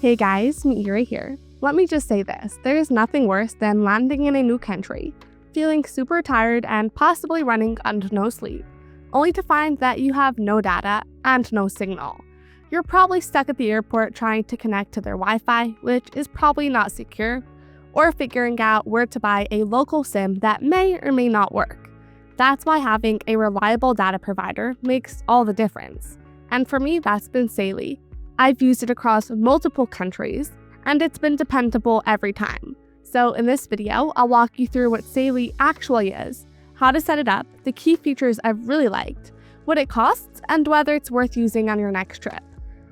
Hey guys, Meira here. Let me just say this, there is nothing worse than landing in a new country, feeling super tired and possibly running on no sleep, only to find that you have no data and no signal. You're probably stuck at the airport trying to connect to their Wi-Fi, which is probably not secure, or figuring out where to buy a local SIM that may or may not work. That's why having a reliable data provider makes all the difference. And for me, that's been Saily. I've used it across multiple countries, and it's been dependable every time. So in this video, I'll walk you through what Saily actually is, how to set it up, the key features I've really liked, what it costs, and whether it's worth using on your next trip.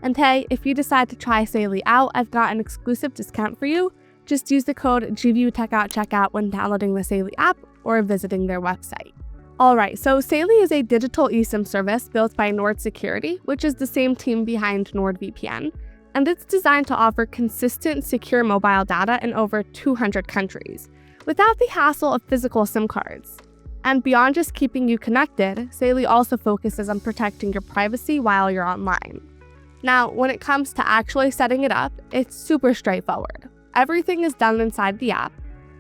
And hey, if you decide to try Saily out, I've got an exclusive discount for you. Just use the code GVUTech@checkout when downloading the Saily app or visiting their website. Alright, so Saily is a digital eSIM service built by Nord Security, which is the same team behind NordVPN, and it's designed to offer consistent, secure mobile data in over 200 countries, without the hassle of physical SIM cards. And beyond just keeping you connected, Saily also focuses on protecting your privacy while you're online. Now, when it comes to actually setting it up, it's super straightforward. Everything is done inside the app.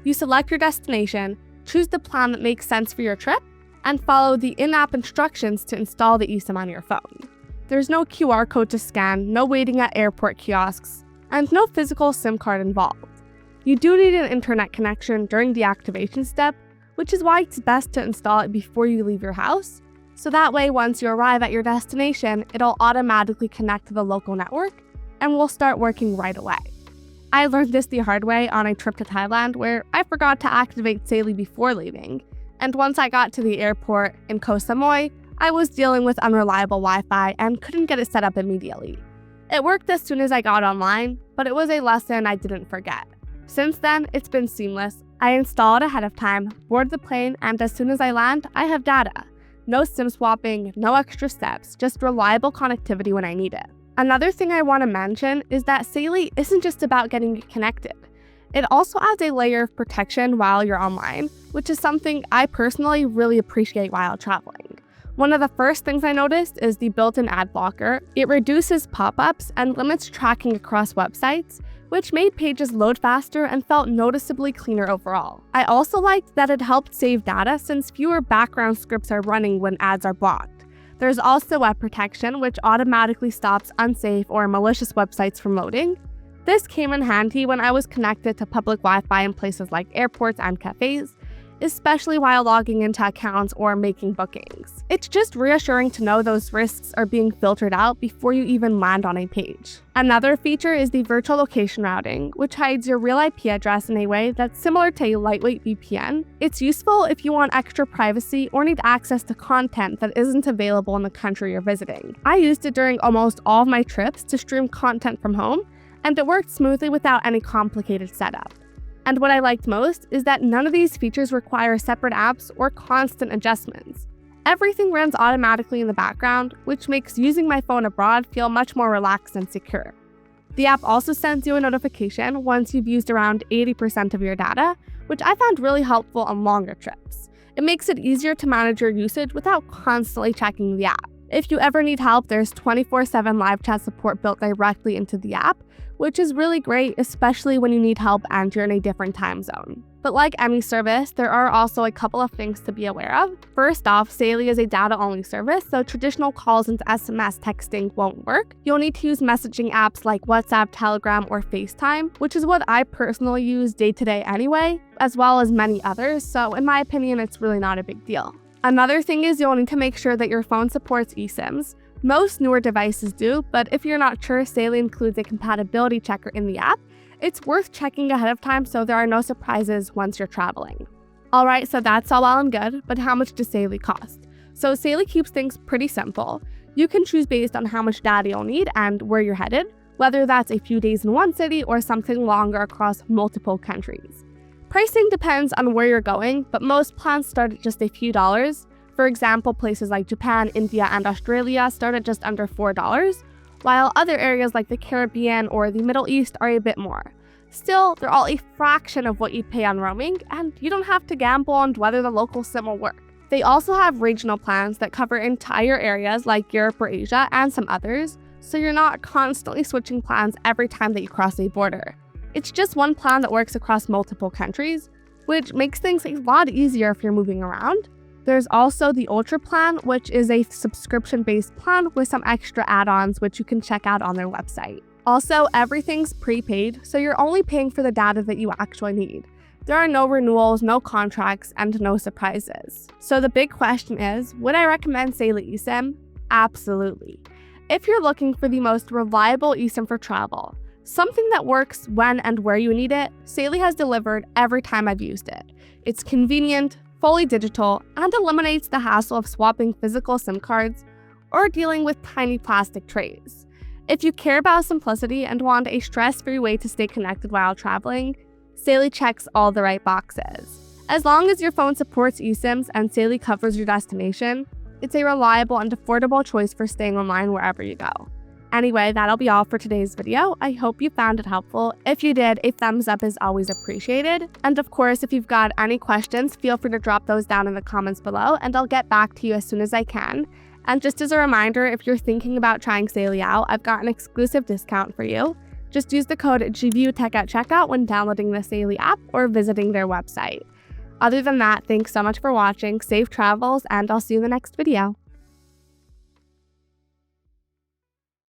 You select your destination, choose the plan that makes sense for your trip, and follow the in-app instructions to install the eSIM on your phone. There's no QR code to scan, no waiting at airport kiosks, and no physical SIM card involved. You do need an internet connection during the activation step, which is why it's best to install it before you leave your house, so that way once you arrive at your destination, it'll automatically connect to the local network and will start working right away. I learned this the hard way on a trip to Thailand where I forgot to activate Saily before leaving, and once I got to the airport in Koh Samui, I was dealing with unreliable Wi-Fi and couldn't get it set up immediately. It worked as soon as I got online, but it was a lesson I didn't forget. Since then, it's been seamless. I install it ahead of time, board the plane, and as soon as I land, I have data. No SIM swapping, no extra steps, just reliable connectivity when I need it. Another thing I want to mention is that Saily isn't just about getting you connected. It also adds a layer of protection while you're online, which is something I personally really appreciate while traveling. One of the first things I noticed is the built-in ad blocker. It reduces pop-ups and limits tracking across websites, which made pages load faster and felt noticeably cleaner overall. I also liked that it helped save data since fewer background scripts are running when ads are blocked. There's also web protection, which automatically stops unsafe or malicious websites from loading. This came in handy when I was connected to public Wi-Fi in places like airports and cafes, especially while logging into accounts or making bookings. It's just reassuring to know those risks are being filtered out before you even land on a page. Another feature is the virtual location routing, which hides your real IP address in a way that's similar to a lightweight VPN. It's useful if you want extra privacy or need access to content that isn't available in the country you're visiting. I used it during almost all of my trips to stream content from home, and it worked smoothly without any complicated setup. And what I liked most is that none of these features require separate apps or constant adjustments. Everything runs automatically in the background, which makes using my phone abroad feel much more relaxed and secure. The app also sends you a notification once you've used around 80% of your data, which I found really helpful on longer trips. It makes it easier to manage your usage without constantly checking the app. If you ever need help, there's 24/7 live chat support built directly into the app, which is really great, especially when you need help and you're in a different time zone. But like any service, there are also a couple of things to be aware of. First off, Saily is a data-only service, so traditional calls and SMS texting won't work. You'll need to use messaging apps like WhatsApp, Telegram, or FaceTime, which is what I personally use day-to-day anyway, as well as many others, so in my opinion, it's really not a big deal. Another thing is you'll need to make sure that your phone supports eSIMs. Most newer devices do, but if you're not sure, Saily includes a compatibility checker in the app. It's worth checking ahead of time so there are no surprises once you're traveling. Alright, so that's all well and good, but how much does Saily cost? So Saily keeps things pretty simple. You can choose based on how much data you'll need and where you're headed, whether that's a few days in one city or something longer across multiple countries. Pricing depends on where you're going, but most plans start at just a few dollars. For example, places like Japan, India, and Australia start at just under $4, while other areas like the Caribbean or the Middle East are a bit more. Still, they're all a fraction of what you'd pay on roaming, and you don't have to gamble on whether the local SIM will work. They also have regional plans that cover entire areas like Europe or Asia and some others, so you're not constantly switching plans every time that you cross a border. It's just one plan that works across multiple countries, which makes things a lot easier if you're moving around. There's also the Ultra plan, which is a subscription-based plan with some extra add-ons which you can check out on their website. Also, everything's prepaid, so you're only paying for the data that you actually need. There are no renewals, no contracts, and no surprises. So the big question is, would I recommend Saily eSIM? Absolutely. If you're looking for the most reliable eSIM for travel, something that works when and where you need it, Saily has delivered every time I've used it. It's convenient, fully digital, and eliminates the hassle of swapping physical SIM cards or dealing with tiny plastic trays. If you care about simplicity and want a stress-free way to stay connected while traveling, Saily checks all the right boxes. As long as your phone supports eSIMs and Saily covers your destination, it's a reliable and affordable choice for staying online wherever you go. Anyway, that'll be all for today's video. I hope you found it helpful. If you did, a thumbs up is always appreciated. And of course, if you've got any questions, feel free to drop those down in the comments below and I'll get back to you as soon as I can. And just as a reminder, if you're thinking about trying Saily out, I've got an exclusive discount for you. Just use the code GVUTech at checkout when downloading the Saily app or visiting their website. Other than that, thanks so much for watching, safe travels, and I'll see you in the next video.